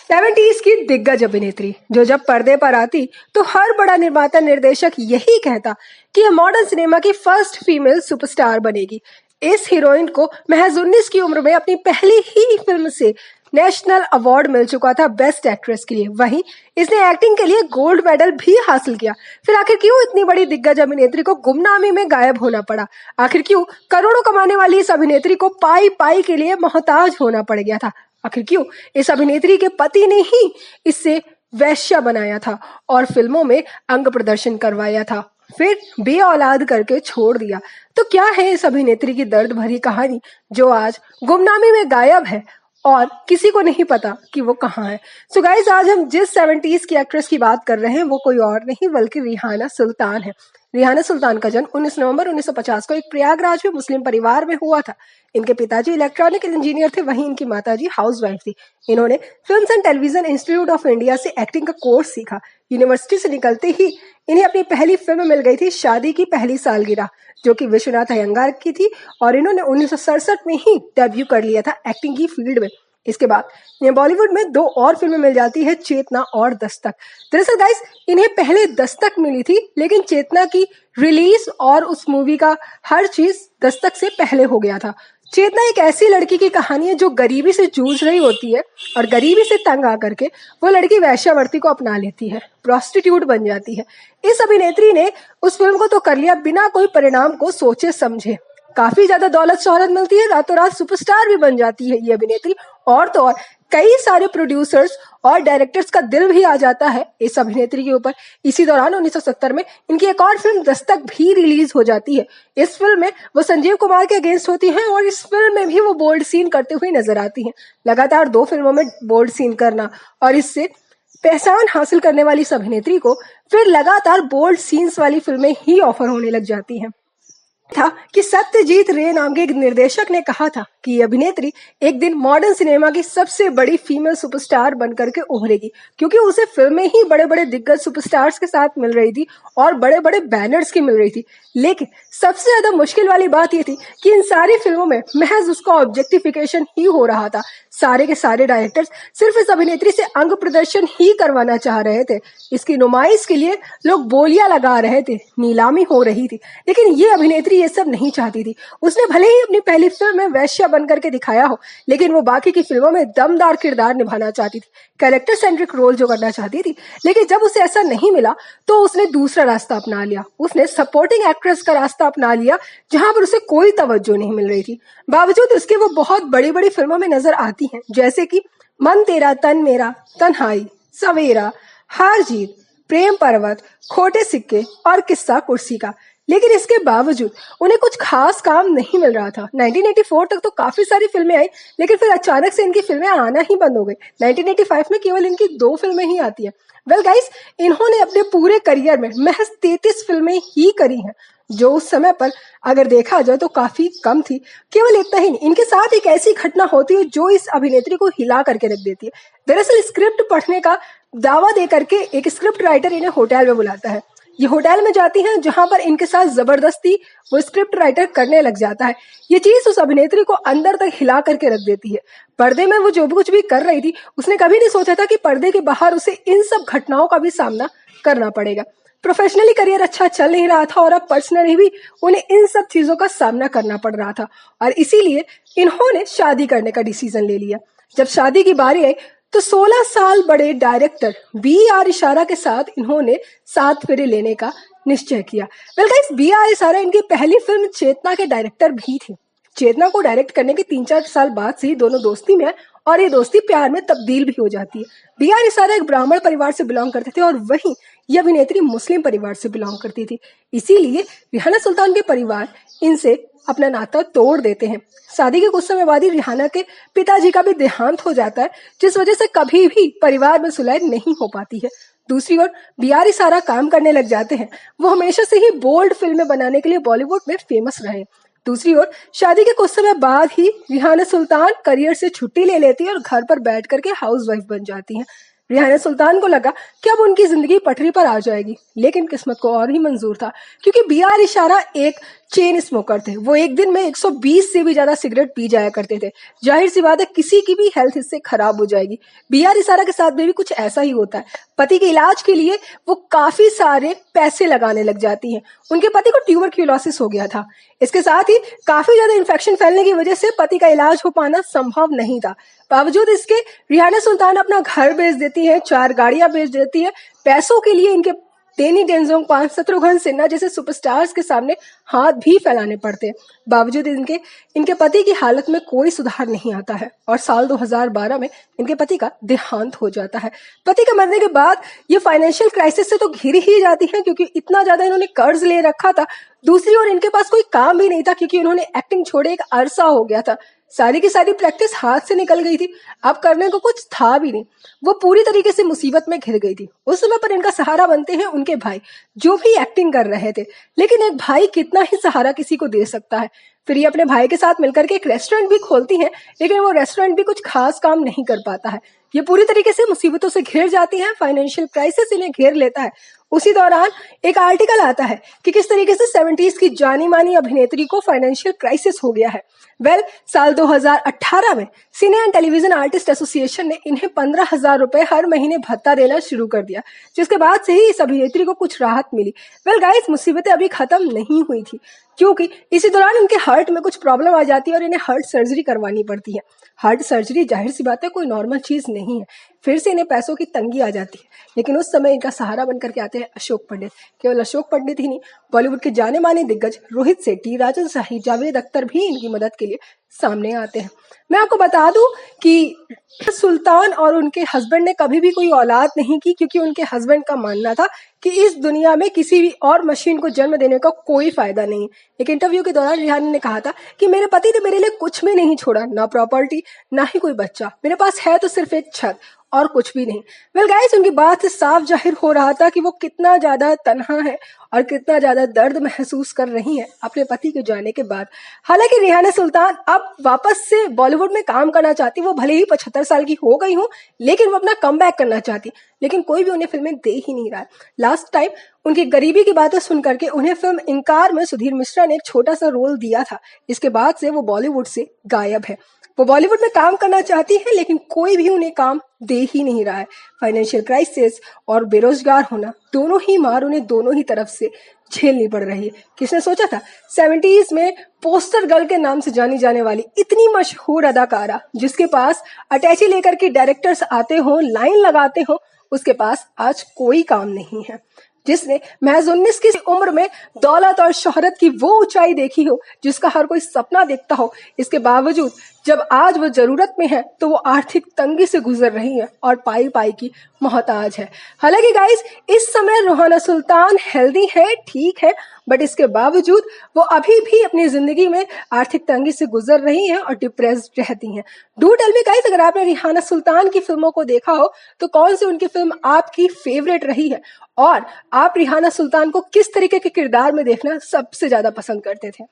70s की दिग्गज अभिनेत्री जो जब पर्दे पर आती तो हर बड़ा निर्माता निर्देशक यही कहता कि यह मॉडर्न सिनेमा की फर्स्ट फीमेल सुपरस्टार बनेगी। इस हीरोइन को महज 19 की उम्र में अपनी पहली ही फिल्म से नेशनल अवार्ड मिल चुका था बेस्ट एक्ट्रेस के लिए। वहीं इसने एक्टिंग के लिए गोल्ड मेडल भी हासिल किया। फिर आखिर क्यों इतनी बड़ी दिग्गज अभिनेत्री को गुमनामी में गायब होना पड़ा? आखिर क्यों करोड़ों कमाने वाली इस अभिनेत्री को पाई पाई के लिए मोहताज होना पड़ गया था? आखिर क्यों इस अभिनेत्री के पति ने ही इससे वैश्या बनाया था और फिल्मों में अंग प्रदर्शन करवाया था, फिर बे औलाद करके छोड़ दिया? तो क्या है इस अभिनेत्री की दर्द भरी कहानी जो आज गुमनामी में गायब है और किसी को नहीं पता कि वो कहाँ है? सो गाइस, आज हम जिस 70s की एक्ट्रेस की बात कर रहे हैं वो कोई और नहीं बल्कि रिहाना सुल्तान है। रिहाना सुल्तान का जन्म 19 नवंबर 1950 को एक प्रयागराज में मुस्लिम परिवार में हुआ था। इनके पिताजी इलेक्ट्रॉनिकल इंजीनियर थे, वहीं इनकी माताजी हाउसवाइफ थी। इन्होंने films and television institute of India से एक्टिंग का कोर्स सीखा। यूनिवर्सिटी से निकलते ही इन्हें अपनी पहली फिल्म मिल गई थी शादी की पहली सालगिरह, जो कि विश्वनाथ अयंगार की थी और इन्होंने 1967 में ही डेब्यू कर लिया था एक्टिंग की फील्ड में। इसके बाद इन्हें बॉलीवुड में 2 और फिल्में मिल जाती है, चेतना और दस्तक। दरअसल गाइस, इन्हें पहले दस्तक मिली थी, लेकिन चेतना की रिलीज और उस मूवी का हर चीज दस्तक से पहले हो गया था। चेतना एक ऐसी लड़की की कहानी है जो गरीबी से जूझ रही होती है और गरीबी से तंग आकर के वो लड़की वैश्यावृत्ति को अपना लेती है, प्रोस्टिट्यूट बन जाती है। इस अभिनेत्री ने उस फिल्म को तो कर लिया बिना कोई परिणाम को सोचे समझे। काफी ज्यादा दौलत शोहरत मिलती है, रातों रात सुपरस्टार भी बन जाती है ये अभिनेत्री। और तो और कई सारे प्रोड्यूसर्स और डायरेक्टर्स का दिल भी आ जाता है इस अभिनेत्री के ऊपर। इसी दौरान 1970 में इनकी एक और फिल्म दस्तक भी रिलीज हो जाती है। इस फिल्म में वो संजीव कुमार के अगेंस्ट होती हैं और इस फिल्म में भी वो बोल्ड सीन करते हुए नजर आती हैं। लगातार 2 फिल्मों में बोल्ड सीन करना और इससे पहचान हासिल करने वाली इस अभिनेत्री को फिर लगातार बोल्ड सीन्स वाली फिल्में ही ऑफर होने लग जाती हैं। था कि सत्यजीत रे नाम के एक निर्देशक ने कहा था कि ये अभिनेत्री एक दिन मॉडर्न सिनेमा की सबसे बड़ी फीमेल सुपरस्टार बनकर के उभरेगी, क्योंकि उसे फिल्में ही बड़े बड़े दिग्गज सुपरस्टार्स के साथ मिल रही थी और बड़े बड़े बैनर्स की मिल रही थी। लेकिन सबसे ज्यादा मुश्किल वाली बात ये थी कि इन सारी फिल्मों में महज उसका ऑब्जेक्टिफिकेशन ही हो रहा था। सारे के सारे डायरेक्टर्स सिर्फ इस अभिनेत्री से अंग प्रदर्शन ही करवाना चाह रहे थे। इसकी नुमाइश के लिए लोग बोलियां लगा रहे थे, नीलामी हो रही थी। लेकिन ये अभिनेत्री ये सब नहीं चाहती थी। उसने भले ही अपनी पहली फिल्म में वैश्या बनकर के दिखाया हो, लेकिन वो बाकी की फिल्मों में दमदार किरदार निभाना चाहती थी, कैरेक्टर सेंट्रिक रोल जो करना चाहती थी। लेकिन जब उसे ऐसा नहीं मिला तो उसने दूसरा रास्ता अपना लिया। उसने सपोर्टिंग एक्ट्रेस का रास्ता अपना लिया, जहां पर उसे कोई तवज्जो नहीं मिल रही थी। बावजूद उसके वो बहुत बड़ी बड़ी फिल्मों में नजर आती हैं, जैसे कि मन तेरा तन मेरा, तन्हाई, सवेरा, हार जीत, प्रेम पर्वत, खोटे सिक्के और किस्सा कुर्सी का। लेकिन इसके बावजूद उन्हें कुछ खास काम नहीं मिल रहा था। 1984 तक तो काफी सारी फिल्में आई, लेकिन फिर अचानक से इनकी फिल्में आना ही बंद हो गई। 1985 में केवल इनकी 2 फिल्में ही आती हैं। वेल गाइस, इन्होंने अपने पूरे करियर में महज 33 फिल्में ही करी हैं, जो उस समय पर अगर देखा जाए तो काफी कम थी। केवल इतना ही नहीं, इनके साथ एक ऐसी घटना होती है जो इस अभिनेत्री को हिला करके रख देती है। दरअसल स्क्रिप्ट पढ़ने का दावा दे करके एक स्क्रिप्ट राइटर इन्हें होटल में बुलाता है। ये होटल में जाती हैं, जहां पर इनके साथ जबरदस्ती वो स्क्रिप्ट राइटर करने लग जाता है। ये चीज उस अभिनेत्री को अंदर तक हिला करके रख देती है। पर्दे में वो जो भी कुछ भी कर रही थी, उसने कभी नहीं सोचा था कि पर्दे के बाहर उसे इन सब घटनाओं का भी सामना करना पड़ेगा। प्रोफेशनली करियर अच्छा चल नहीं रहा था और अब पर्सनली भी उन्हें इन सब चीजों का सामना करना पड़ रहा था, और इसीलिए इन्होंने शादी करने का डिसीजन ले लिया। जब शादी की बारी आई तो 16 साल बड़े डायरेक्टर बी.आर. इशारा के साथ इन्होंने 7 फेरे लेने का निश्चय किया। Well guys, B R. इशारा इनकी पहली फिल्म चेतना के डायरेक्टर भी थे। चेतना को डायरेक्ट करने के 3-4 साल बाद से ही दोनों दोस्ती में और ये दोस्ती प्यार में तब्दील भी हो जाती है। बी.आर. इशारा एक ब्राह्मण परिवार से बिलोंग करते थे और वहीं यह अभिनेत्री मुस्लिम परिवार से बिलोंग करती थी। इसीलिए रिहाना सुल्तान के परिवार इनसे अपना नाता तोड़ देते हैं। शादी के कुछ समय बाद ही रिहाना के पिताजी का भी देहांत हो जाता है, जिस वजह से कभी भी परिवार में सुलह नहीं हो पाती है। दूसरी ओर बी.आर. इशारा काम करने लग जाते हैं। वो हमेशा से ही बोल्ड फिल्में बनाने के लिए बॉलीवुड में फेमस रहे। दूसरी ओर शादी के कुछ समय बाद ही रिहाना सुल्तान करियर से छुट्टी ले लेती है और घर पर बैठ करके हाउसवाइफ बन जाती हैं। रिहाना सुल्तान को लगा कि अब उनकी जिंदगी पटरी पर आ जाएगी, लेकिन किस्मत को और ही मंजूर था, क्योंकि बी.आर. इशारा एक चेन स्मोकर थे। वो एक दिन में 120 से भी ज्यादा सिगरेट पी जाया करते थे। जाहिर सी बात है किसी की भी हेल्थ इससे खराब हो जाएगी। बी.आर. इशारा के साथ भी कुछ ऐसा ही होता है। पति के इलाज के लिए वो काफी सारे पैसे लगाने लग जाती हैं। उनके पति को ट्यूबरक्यूलोसिस हो गया था। इसके साथ ही काफी ज्यादा इन्फेक्शन फैलने की वजह से पति का इलाज हो पाना संभव नहीं था। बावजूद इसके रिहाना सुल्तान अपना घर बेच देती है, 4 गाड़ियां बेच देती है। पैसों के लिए इनके डेनी डेंजोंगपा, शत्रुघ्न सिन्हा जैसे सुपरस्टार्स के सामने हाथ भी फैलाने पड़ते हैं। बावजूद इनके पति की हालत में कोई सुधार नहीं आता है और साल 2012 में इनके पति का देहांत हो जाता है। पति के मरने के बाद ये फाइनेंशियल क्राइसिस से तो घिर ही जाती है, क्योंकि इतना ज्यादा इन्होंने कर्ज ले रखा था। दूसरी ओर इनके पास कोई काम भी नहीं था, क्योंकि उन्होंने एक्टिंग छोड़े एक अरसा हो गया था। सारी की सारी प्रैक्टिस हाथ से निकल गई थी। अब करने को कुछ था भी नहीं। वो पूरी तरीके से मुसीबत में घिर गई थी। उस समय पर इनका सहारा बनते हैं उनके भाई, जो भी एक्टिंग कर रहे थे। लेकिन एक भाई कितना ही सहारा किसी को दे सकता है। फिर ये अपने भाई के साथ मिलकर के एक रेस्टोरेंट भी खोलती हैं, लेकिन वो रेस्टोरेंट भी कुछ खास काम नहीं कर पाता है। ये पूरी तरीके से मुसीबतों से घिर जाती है। फाइनेंशियल क्राइसिस इन्हें घेर लेता है। उसी दौरान एक आर्टिकल आता है कि किस तरीके से 70s की जानी मानी अभिनेत्री को फाइनेंशियल क्राइसिस हो गया है। साल 2018 में सिने एंड टेलीविजन आर्टिस्ट एसोसिएशन ने इन्हें 15,000 रुपए हर महीने भत्ता देना शुरू कर दिया, जिसके बाद से ही इस अभिनेत्री को कुछ राहत मिली। गाइस, मुसीबतें अभी खत्म नहीं हुई थी, क्योंकि इसी दौरान इनके हार्ट में कुछ प्रॉब्लम आ जाती है और इन्हें हार्ट सर्जरी करवानी पड़ती है। हार्ट सर्जरी जाहिर सी बात है कोई नॉर्मल चीज नहीं है। फिर से इन्हें पैसों की तंगी आ जाती है, लेकिन उस समय इनका सहारा बनकर के आते हैं अशोक पंडित। केवल अशोक पंडित ही नहीं, बॉलीवुड के जाने माने दिग्गज रोहित शेट्टी, राजन शाही, जावेद अख्तर भी इनकी मदद के लिए सामने आते हैं। मैं आपको बता दूं कि सुल्तान और उनके हस्बैंड ने कभी भी कोई औलाद नहीं की, क्योंकि उनके हस्बैंड का मानना था कि इस दुनिया में किसी भी और मशीन को जन्म देने का कोई फायदा नहीं। एक इंटरव्यू के दौरान रिहाना ने कहा था कि मेरे पति ने मेरे लिए कुछ भी नहीं छोड़ा, ना प्रॉपर्टी, ना ही कोई बच्चा। मेरे पास है तो सिर्फ एक छत और कुछ भी नहीं। गाइस, उनकी बात से साफ जाहिर हो रहा था कि वो कितना ज्यादा तन्हा है और कितना ज्यादा दर्द महसूस कर रही हैं अपने पति के जाने के बाद। हालांकि रिहाना सुल्तान अब वापस से बॉलीवुड में काम करना चाहती। वो भले ही 75 साल की हो गई हो, लेकिन वो अपना कमबैक करना चाहती, लेकिन कोई भी उन्हें फिल्में दे ही नहीं रहा है। लास्ट टाइम उनकी गरीबी की बातें सुन करके उन्हें फिल्म इंकार में सुधीर मिश्रा ने एक छोटा सा रोल दिया था। इसके बाद से वो बॉलीवुड से गायब है। वो बॉलीवुड में काम करना चाहती है, लेकिन कोई भी उन्हें काम दे ही नहीं रहा है। फाइनेंशियल क्राइसिस और बेरोजगार होना, दोनों ही मार उन्हें दोनों ही तरफ से झेलनी पड़ रही है। किसने सोचा था 70s में पोस्टर गर्ल के नाम से जानी जाने वाली इतनी मशहूर अदाकारा, जिसके पास अटैची लेकर के डायरेक्टर्स आते हो, लाइन लगाते हो, उसके पास आज कोई काम नहीं है। जिसने महज 19 की उम्र में दौलत और शोहरत की वो ऊंचाई देखी हो जिसका हर कोई सपना देखता हो, इसके बावजूद जब आज वो जरूरत में है तो वो आर्थिक तंगी से गुजर रही है और पाई पाई की मोहताज है। हालांकि गाइस, इस समय रिहाना सुल्तान हेल्दी है, ठीक है, बट इसके बावजूद वो अभी भी अपनी जिंदगी में आर्थिक तंगी से गुजर रही हैं और डिप्रेस्ड रहती हैं। डू टेल मी गाइस, अगर आपने रिहाना सुल्तान की फिल्मों को देखा हो तो कौन सी उनकी फिल्म आपकी फेवरेट रही है और आप रिहाना सुल्तान को किस तरीके के किरदार में देखना सबसे ज्यादा पसंद करते थे।